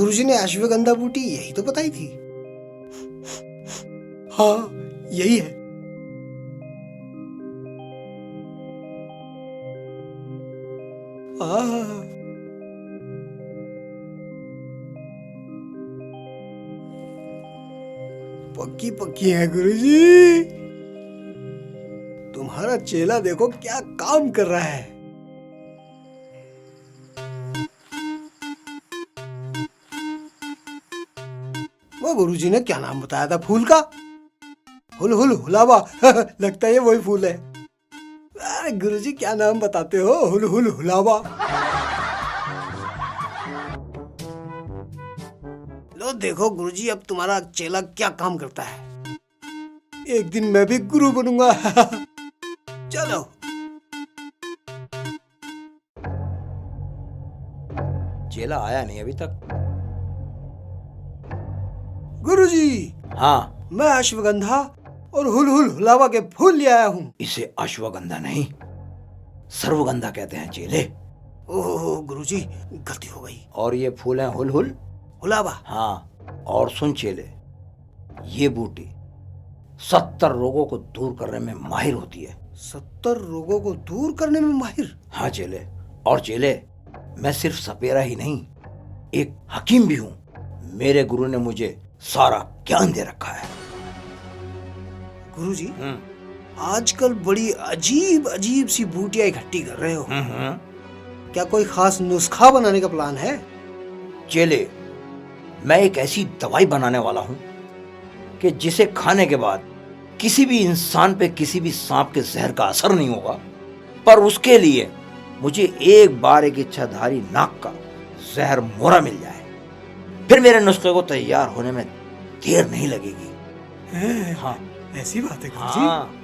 गुरुजी ने अश्वगंधा बूटी यही तो बताई थी। हाँ यही है। पक्की पक्की है गुरुजी। तुम्हारा चेला देखो क्या काम कर रहा है। वो गुरुजी ने क्या नाम बताया था फूल का? हुल हुल हुलावा। लगता है ये वही फूल है। अरे गुरुजी क्या नाम बताते हो? हुल हुल हुलावा। लो देखो गुरुजी, अब तुम्हारा चेला क्या काम करता है। एक दिन मैं भी गुरु बनूंगा। चलो। चेला आया नहीं अभी तक। गुरुजी। हाँ। मैं अश्वगंधा और हुल हुल हुलावा के फूल ले आया हूँ। इसे अश्वगंधा नहीं सर्वगंधा कहते हैं चेले। ओह गुरुजी, गलती हो गई। और ये फूल हैं हुल हुल हुलावा। हाँ, और सुन चेले, ये बूटी 70 रोगों को दूर करने में माहिर होती है। 70 रोगों को दूर करने में माहिर? हाँ चेले। और चेले, मैं सिर्फ सपेरा ही नहीं, एक हकीम भी हूँ। मेरे गुरु ने मुझे सारा ज्ञान दे रखा है। गुरुजी, आजकल बड़ी अजीब अजीब सी बूटियां इकट्ठी कर रहे हो। क्या कोई खास नुस्खा बनाने का प्लान है? चेले, मैं एक ऐसी दवाई बनाने वाला हूं कि जिसे खाने के बाद किसी भी इंसान पे किसी भी सांप के जहर का असर नहीं होगा, पर उसके लिए मुझे एक बार एक इच्छाधारी नाग का जहर मोरा मिल जाए, फिर मेरे नुस्खे को तैयार होने में देर नहीं लगेगी। हाँ, ऐसी बात है गुरुजी? हाँ।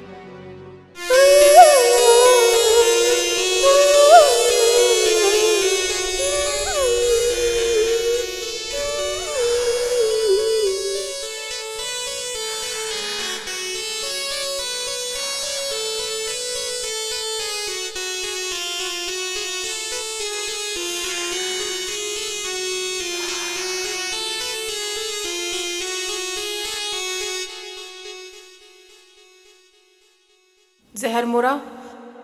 जहर मोरा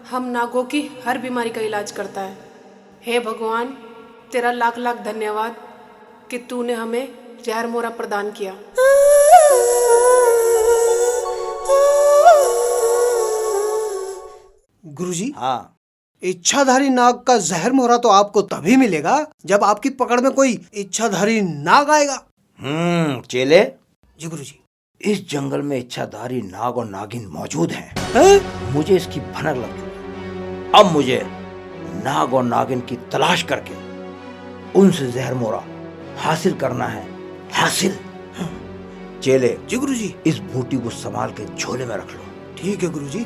हम नागों की हर बीमारी का इलाज करता है। हे भगवान, तेरा लाख लाख धन्यवाद कि तूने हमें जहर मोरा प्रदान किया। गुरुजी, हाँ। इच्छाधारी नाग का जहर मोहरा तो आपको तभी मिलेगा जब आपकी पकड़ में कोई इच्छाधारी नाग आएगा। चेले। जी गुरुजी। इस जंगल में इच्छाधारी नाग और नागिन मौजूद हैं। मुझे इसकी भनक लग चुकी। अब मुझे नाग और नागिन की तलाश करके उनसे जहर मोरा हासिल करना है। हासिल। चेले। जी गुरुजी। इस बूटी को संभाल के झोले में रख लो। ठीक है गुरुजी।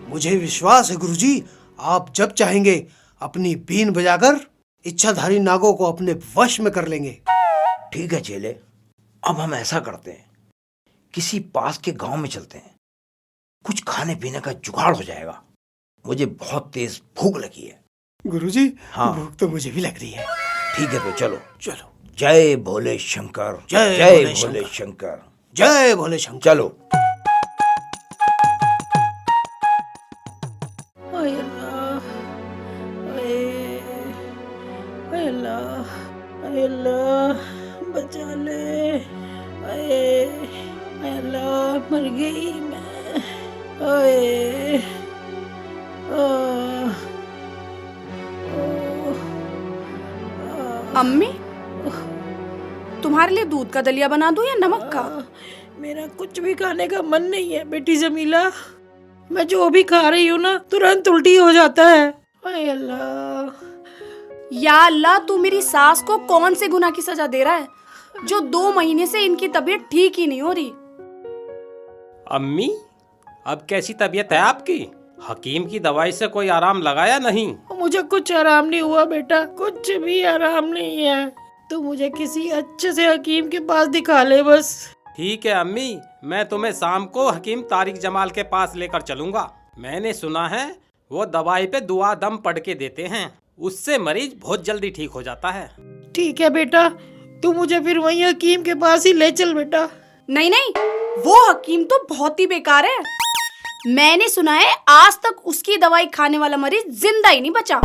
मुझे विश्वास है गुरुजी, आप जब चाहेंगे अपनी बीन बजाकर इच्छाधारी नागों को अपने वश में कर लेंगे। ठीक है चेले, अब हम ऐसा करते हैं, किसी पास के गांव में चलते हैं, कुछ खाने पीने का जुगाड़ हो जाएगा। मुझे बहुत तेज भूख लगी है। गुरुजी, हाँ। भूख तो मुझे भी लग रही है। ठीक है तो चलो। चलो। जय भोले शंकर। जय भोले शंकर। जय भोले शंकर। चलो। बचा ले। अल्लाह, मर गई मैं। अम्मी, तुम्हारे लिए दूध का दलिया बना दूं या नमक का? मेरा कुछ भी खाने का मन नहीं है बेटी जमीला। मैं जो भी खा रही हूँ ना, तुरंत उल्टी हो जाता है। अल्लाह, या अल्लाह, तू मेरी सास को कौन से गुनाह की सजा दे रहा है जो 2 महीने से इनकी तबीयत ठीक ही नहीं हो रही। अम्मी, अब कैसी तबीयत है आपकी? हकीम की दवाई से कोई आराम लगाया नहीं? मुझे कुछ आराम नहीं हुआ बेटा, कुछ भी आराम नहीं है। तू मुझे किसी अच्छे से हकीम के पास दिखा ले बस। ठीक है अम्मी, मैं तुम्हें शाम को हकीम तारिक जमाल के पास लेकर चलूंगा। मैंने सुना है वो दवाई पे दुआ दम पढ़ के देते हैं, उससे मरीज बहुत जल्दी ठीक हो जाता है। ठीक है बेटा, तू मुझे फिर वहीं हकीम के पास ही ले चल बेटा। नहीं नहीं, वो हकीम तो बहुत ही बेकार है। मैंने सुना है आज तक उसकी दवाई खाने वाला मरीज जिंदा ही नहीं बचा।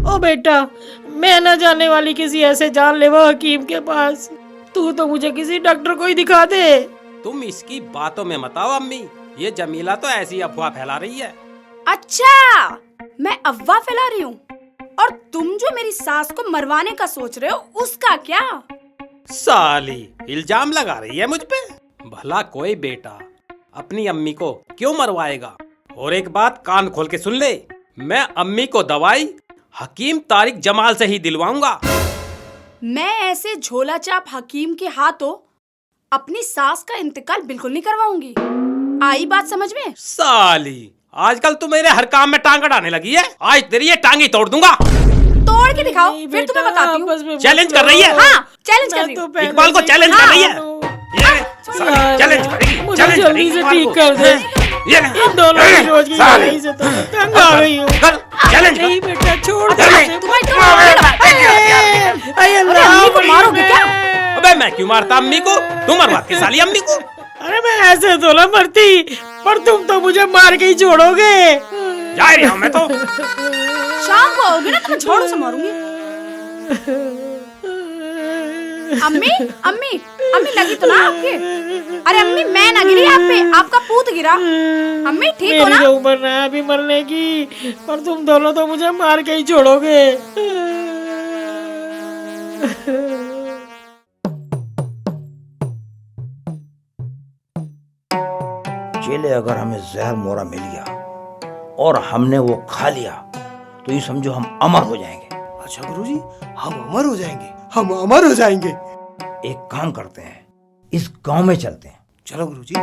ओ बेटा, मैं न जाने वाली किसी ऐसे जानलेवा हकीम के पास, तू तो मुझे किसी डॉक्टर को ही दिखा दे। तुम इसकी बातों में मत आओ अम्मी, ये जमीला तो ऐसी अफवाह फैला रही है। अच्छा, मैं अफवाह फैला रही हूँ? और तुम जो मेरी सास को मरवाने का सोच रहे हो, उसका क्या? साली इल्जाम लगा रही है मुझ पे। भला कोई बेटा अपनी अम्मी को क्यों मरवाएगा? और एक बात कान खोल के सुन ले, मैं अम्मी को दवाई हकीम तारिक जमाल से ही दिलवाऊंगा। मैं ऐसे झोला चाप हकीम के हाथों अपनी सास का इंतकाल बिल्कुल नहीं करवाऊंगी। आई बात समझ में? साली आजकल तू मेरे हर काम में टांग अड़ाने लगी है, आज तेरी ये टांगी तोड़ दूंगा। तोड़ के दिखाओ, नहीं फिर तुम्हें बेटा, बताती आपस में हूँ। मत चैलेंज कर रही है? लड़ो। हाँ, चैलेंज कर मैं रही तो हूँ। पहले इकबाल को से चैलेंज ही कर रही है। हाँ, ये साली चैलेंज करेगी, मुझे चैलेंज जल्दी करेगी से इकबाल ठीक को। कर दे। ये इन दोनों की रोज की लड़ाई से तो मैं तंग आ गई हूँ। चैलेंज नहीं बेटा, छोड़ दे चैलेंज। मुझे। तुम्हारी तो मारोगे। अरे अरे अम्मी को मारोगे क्या? अबे मैं क्यों मारता अम्मी को? तू मरवाती साली अम्मी को। अरे मैं ऐसे तो ना मरती, पर तुम तो मुझे मार के ही छोड़ोगे। जा रही हूँ मैं तो। शाम को आओगे ना तो मैं झाड़ू से मारूंगी। अम्मी अम्मी अम्मी लगी तो ना आपके? अरे अम्मी, मैं ना गिरी आप पे, आपका पूत गिरा। अम्मी ठीक हो मेरी ना? जो उम्र है अभी मरने की, पर तुम दोनों तो मुझे मार के ही छोड़ोगे। चेले, अगर हमें जहर मोरा मिल गया और हमने वो खा लिया तो ये समझो हम अमर हो जाएंगे। अच्छा गुरुजी, हम अमर हो जाएंगे, हम अमर हो जाएंगे। एक काम करते हैं, इस गांव में चलते हैं। चलो गुरुजी।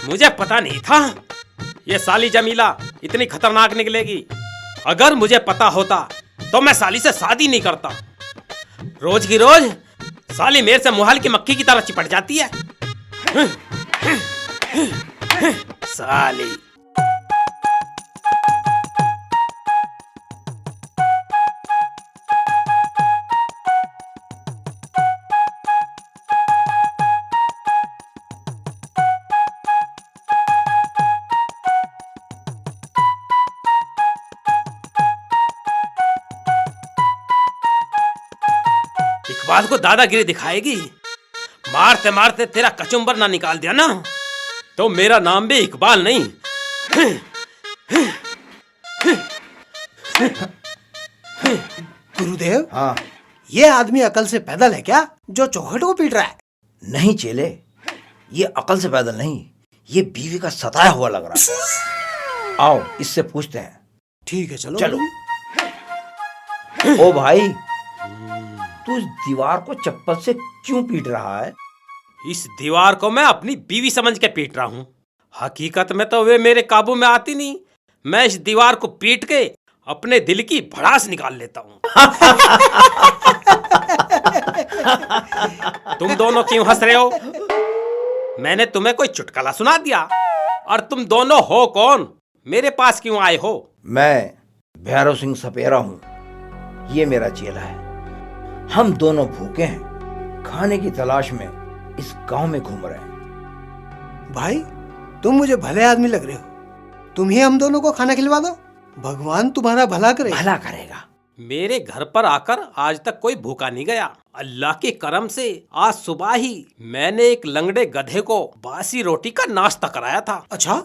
मुझे पता नहीं था ये साली जमीला इतनी खतरनाक निकलेगी। अगर मुझे पता होता तो मैं साली से शादी नहीं करता। रोज की रोज साली मेरे से मुहाल की मक्खी की तरह चिपट जाती है। साली इकबाल को दादागिरी दिखाएगी। मारते मारते तेरा कचुम्बर ना निकाल दिया ना तो मेरा नाम भी इकबाल नहीं। गुरुदेव, हाँ। ये आदमी अकल से पैदल है क्या, जो चौखट को पीट रहा है? नहीं चेले, ये अकल से पैदल नहीं, ये बीवी का सताया हुआ लग रहा है। आओ इससे पूछते हैं। ठीक है, चलो चलो। गुरुजी। ओ भाई, तू इस दीवार को चप्पल से क्यों पीट रहा है? इस दीवार को मैं अपनी बीवी समझ के पीट रहा हूँ। हकीकत में तो वे मेरे काबू में आती नहीं। मैं इस दीवार को पीट के अपने दिल की भड़ास निकाल लेता हूँ। तुम दोनों क्यों हंस रहे हो? मैंने तुम्हें कोई चुटकुला सुना दिया? और तुम दोनों हो कौन? मेरे पास क्यों आए हो? मैं भैरव सिंह सपेरा हूँ, ये मेरा चेला है। हम दोनों भूखे हैं, खाने की तलाश में इस गांव में घूम रहे हैं। भाई, तुम मुझे भले आदमी लग रहे हो, तुम ही हम दोनों को खाना खिलवा दो, भगवान तुम्हारा भला करे। भला करेगा। मेरे घर पर आकर आज तक कोई भूखा नहीं गया। अल्लाह के करम से आज सुबह ही मैंने एक लंगड़े गधे को बासी रोटी का नाश्ता कराया था। अच्छा,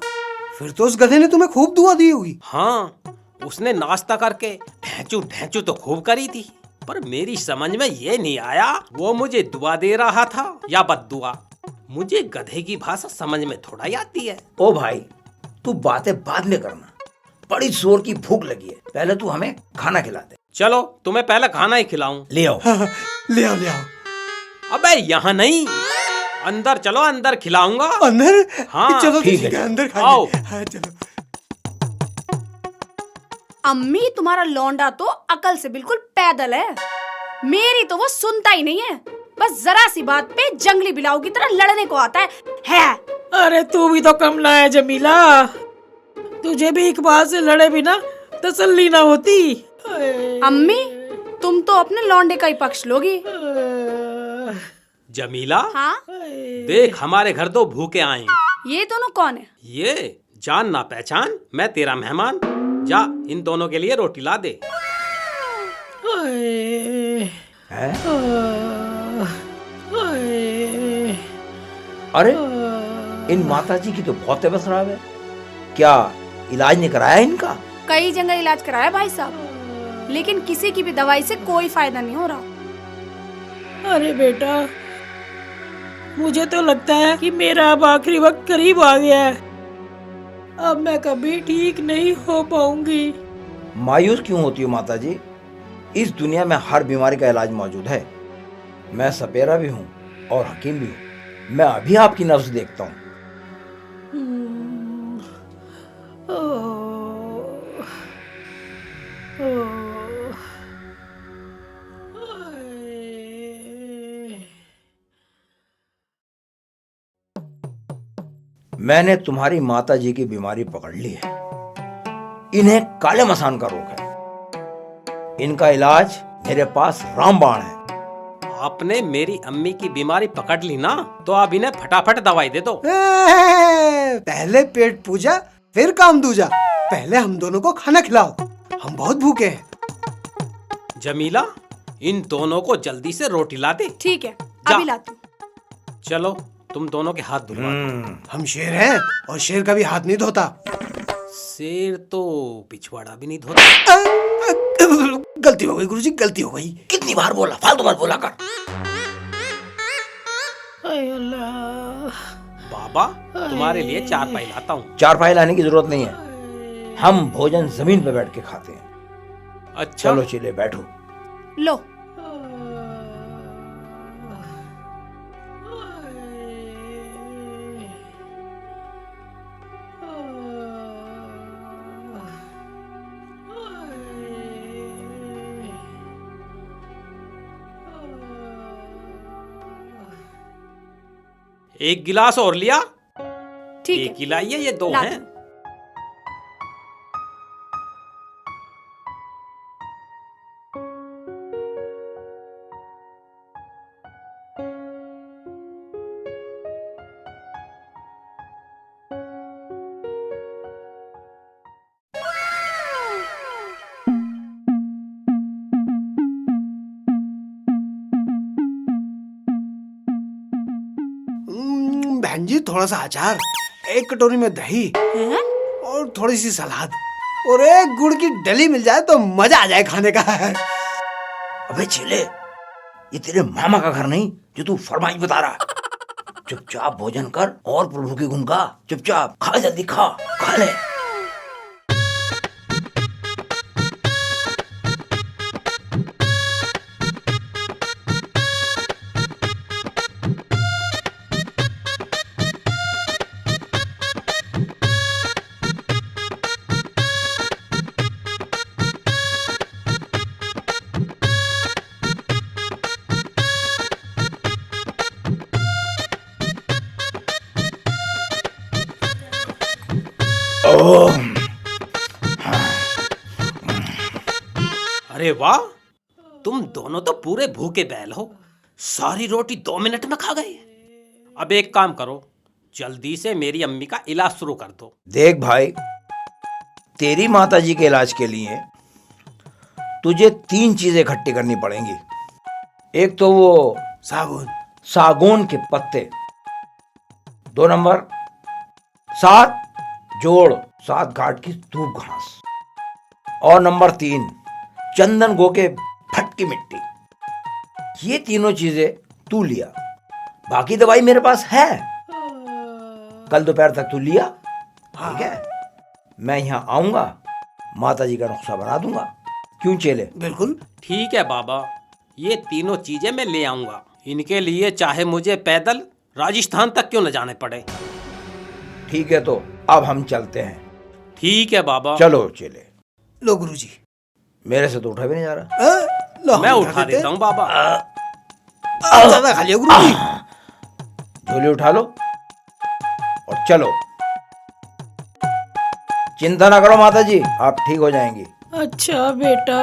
फिर तो उस गधे ने तुम्हें खूब दुआ दी होगी। हाँ, उसने नाश्ता करके ढेंचू ढेंचू तो खूब करी थी, पर मेरी समझ में ये नहीं आया वो मुझे दुआ दे रहा था या बद्दुआ। मुझे गधे की भाषा समझ में थोड़ा ही आती है। ओ भाई, तू बातें बाद में करना, बड़ी जोर की भूख लगी है, पहले तू हमें खाना खिला दे। चलो तुम्हें पहले खाना ही खिलाऊं। ले आओ। ले आओ ले आओ। अबे यहाँ नहीं, अंदर चलो, अंदर खिलाऊंगा। अंदर? हाँ, चलो ठीक ठीक है, है। अंदर आओ। खाएंगे। हाँ, चलो। अम्मी तुम्हारा लौंडा तो अकल से बिल्कुल पैदल है। मेरी तो वो सुनता ही नहीं है, बस जरा सी बात पे जंगली बिलाव की तरह लड़ने को आता है। अरे तू भी तो कम ना है जमीला, तुझे भी इकबाल से लड़े बिना तसल्ली ना होती। अम्मी तुम तो अपने लौंडे का ही पक्ष लोगी। जमीला, हाँ देख हमारे घर दो भूखे आए हैं। ये दोनों कौन है? ये जान ना पहचान, मैं तेरा मेहमान। जा इन दोनों के लिए रोटी ला दे। है? अरे इन माताजी की तो बहुत तबीयत खराब है, क्या इलाज नहीं कराया इनका? कई जगह इलाज कराया भाई साहब, लेकिन किसी की भी दवाई से कोई फायदा नहीं हो रहा। अरे बेटा, मुझे तो लगता है कि मेरा अब आखिरी वक्त करीब आ गया है। अब मैं कभी ठीक नहीं हो पाऊंगी। मायूस क्यों होती हो माताजी? इस दुनिया में हर बीमारी का इलाज मौजूद है। मैं सपेरा भी हूँ और हकीम भी हूँ। मैं अभी आपकी नब्ज देखता हूँ। मैंने तुम्हारी माता जी की बीमारी पकड़ ली है। इन्हें काले मसान का रोग है। इनका इलाज मेरे पास रामबाण है। आपने मेरी अम्मी की बीमारी पकड़ ली ना, तो आप इन्हें फटाफट दवाई दे दो। पहले पेट पूजा फिर काम दूजा। पहले हम दोनों को खाना खिलाओ, हम बहुत भूखे हैं। जमीला, इन दोनों को जल्दी से रोटी ला दे। ठीक है, जा। अभी लाती हूँ। चलो तुम दोनों के हाथ धुलवा दो। हम शेर हैं और शेर कभी हाथ नहीं धोता। शेर तो पिछवाड़ा भी नहीं धोता। गलती हो गई गुरुजी, गलती हो गई। कितनी बार बोला, फालतू बात बोला कर। हाय अल्लाह। बाबा, तुम्हारे लिए चारपाई लाता हूँ। चारपाई लाने की जरूरत नहीं है, हम भोजन जमीन पे बैठ के खाते हैं। अच्छा चलो चले बैठो। लो। एक गिलास और लिया? ठीक एक है, ही लाइए, ये दो लाती हैं। हूँ। बहन जी, थोड़ा सा अचार, एक कटोरी में दही हैं? और थोड़ी सी सलाद और एक गुड़ की डली मिल जाए तो मजा आ जाए खाने का। अबे चेले, ये तेरे मामा का घर नहीं जो तू फरमाइश बता रहा। चुपचाप भोजन कर और प्रभु की गुण गा। चुपचाप खा, जल्दी खा, खा ले। अरे वाह, तुम दोनों तो पूरे भूखे बैल हो। सारी रोटी 2 मिनट में खा गए। अब एक काम करो, जल्दी से मेरी अम्मी का इलाज शुरू कर दो। देख भाई, तेरी माताजी के इलाज के लिए तुझे 3 चीजें इकट्ठी करनी पड़ेंगी। एक तो वो साबुन, सागौन के पत्ते, 2 नंबर 7 जोड़ 7 घाट की धूप घास, और नंबर 3 चंदन गो के फटकी मिट्टी। ये तीनों चीजें तू लिया, बाकी दवाई मेरे पास है। कल दोपहर तक तू लिया, ठीक है? मैं यहाँ आऊंगा माता जी का नुस्खा बना दूंगा। क्यों चेले? बिल्कुल। ठीक है बाबा, ये तीनों चीजें मैं ले आऊंगा। इनके लिए चाहे मुझे पैदल राजस्थान तक क्यों न जाने पड़े। ठीक है, तो अब हम चलते हैं। ठीक है बाबा। चलो चेले। लो गुरुजी। मेरे से तो उठा भी नहीं जा रहा। लो मैं हम उठा देता हूँ बाबा। ज्यादा खा लिया गुरुजी। झोली उठा लो और चलो। चिंता ना करो माता जी, आप ठीक हो जाएंगी। अच्छा बेटा।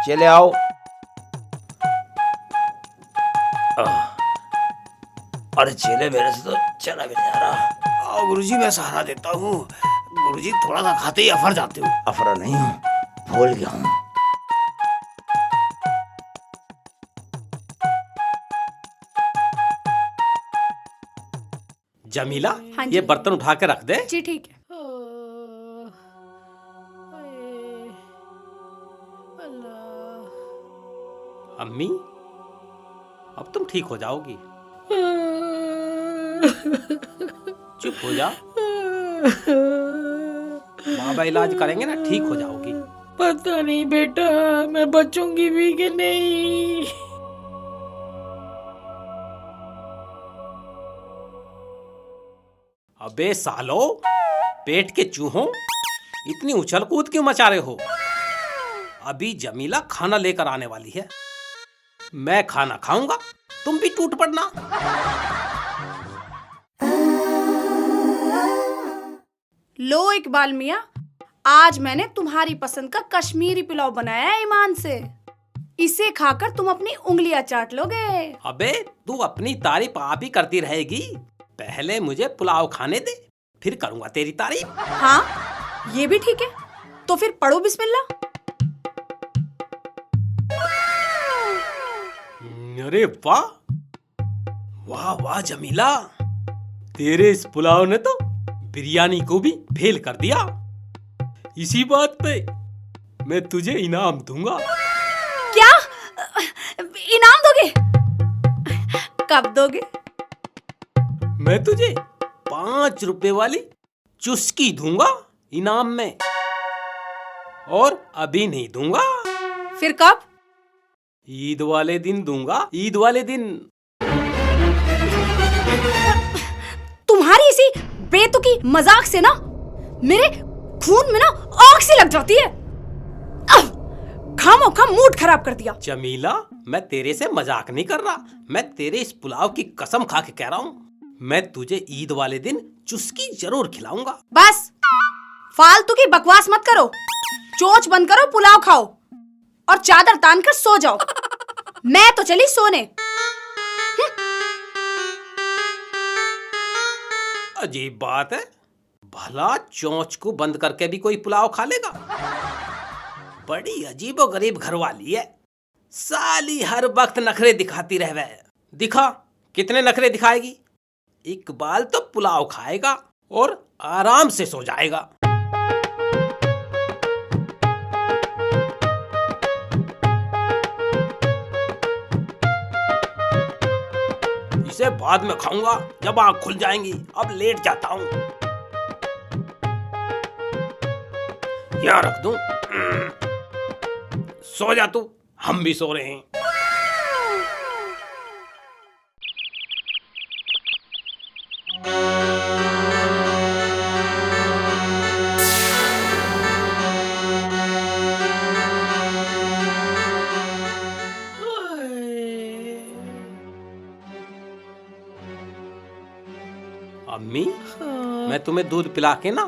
चले आओ। अरे चेले, मेरे से तो चला भी नहीं जा रहा। आओ गुरुजी, मैं सहारा देता हूँ। गुरुजी थोड़ा सा खाते ही अफर जाते हो। अफरा नहीं हूँ, भूल गया हूँ। जमीला, हाँ जी। ये बर्तन उठा के रख दे। जी ठीक है। अम्मी, अब तुम ठीक हो जाओगी। चुप हो जा। बाबा इलाज करेंगे ना, ठीक हो जाओगी। पता नहीं बेटा, मैं बचूंगी भी कि नहीं। अबे सालो, पेट के चूहों, इतनी उछल कूद क्यों मचा रहे हो? अभी जमीला खाना लेकर आने वाली है। मैं खाना खाऊंगा, तुम भी टूट पड़ना। लो इकबाल मियाँ, आज मैंने तुम्हारी पसंद का कश्मीरी पुलाव बनाया है ईमान से। इसे खाकर तुम अपनी उंगलियां चाट लोगे। अबे तू अपनी तारीफ आप ही करती रहेगी। पहले मुझे पुलाव खाने दे, फिर करूंगा तेरी तारीफ। हाँ, ये भी ठीक है। तो फिर पढ़ो बिस्मिल्लाह। अरे वाह, वाह वाह जमीला, तेरे इस पुलाव ने तो बिरयानी को भी फेल कर दिया। इसी बात पे मैं तुझे इनाम दूंगा। क्या इनाम दोगे? कब दोगे? मैं तुझे 5 रुपए वाली चुस्की दूंगा इनाम में, और अभी नहीं दूंगा। फिर कब? ईद वाले दिन दूंगा, ईद वाले दिन। तुम्हारी इसी बेतुकी मजाक से ना मेरे खून में ना आग सी लग जाती है। खामोखा मूड खराब कर दिया। जमीला, मैं तेरे से मजाक नहीं कर रहा, मैं तेरे इस पुलाव की कसम खा के कह रहा हूँ। मैं तुझे ईद वाले दिन चुस्की जरूर खिलाऊंगा। बस फालतू की बकवास मत करो। चोंच बंद करो, पुलाव खाओ और चादर तान कर सो जाओ। मैं तो चली सोने। अजीब बात है, भला चोंच को बंद करके भी कोई पुलाव खा लेगा? बड़ी अजीबो गरीब घरवाली है। साली हर वक्त नखरे दिखाती रहवे। दिखा कितने नखरे दिखाएगी। इकबाल तो पुलाव खाएगा और आराम से सो जाएगा। इसे बाद में खाऊंगा जब आंख खुल जाएंगी। अब लेट जाता हूँ। यहाँ रख दूं। सो जा तू, हम भी सो रहे हैं। अम्मी, मैं तुम्हें दूध पिला के ना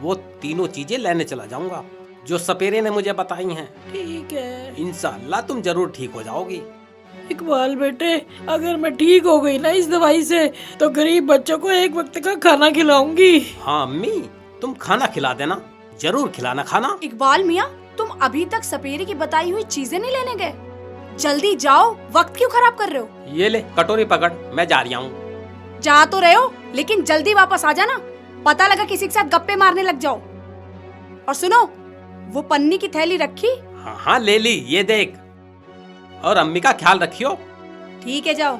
वो तीनों चीजें लेने चला जाऊंगा जो सपेरे ने मुझे बताई हैं। ठीक है। इंशाअल्लाह तुम जरूर ठीक हो जाओगी। इकबाल बेटे, अगर मैं ठीक हो गई ना इस दवाई से, तो गरीब बच्चों को एक वक्त का खाना खिलाऊंगी। हाँ अम्मी, तुम खाना खिला देना, जरूर खिलाना खाना। इकबाल मियाँ, तुम अभी तक सपेरे की बताई हुई चीजें नहीं लेने गए? जल्दी जाओ, वक्त क्यों खराब कर रहे हो? ये ले कटोरी पकड़, मैं जा रही हूँ। जा तो रहे हो, लेकिन जल्दी वापस आ जाना। पता लगा किसी के साथ गप्पे मारने लग जाओ। और सुनो, वो पन्नी की थैली रखी? हाँ हाँ ले ली, ये देख। और अम्मी का ख्याल रखियो। ठीक है, जाओ।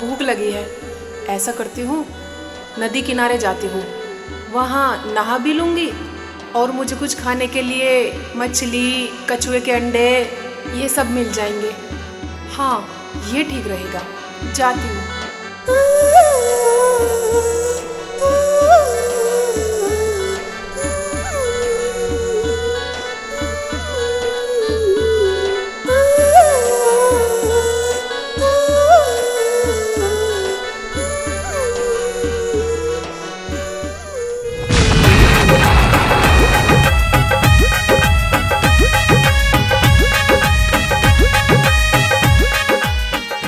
भूख लगी है। ऐसा करती हूँ, नदी किनारे जाती हूँ, वहाँ नहा भी लूँगी और मुझे कुछ खाने के लिए मछली, कछुए के अंडे ये सब मिल जाएंगे। हाँ, ये ठीक रहेगा। जाती हूँ।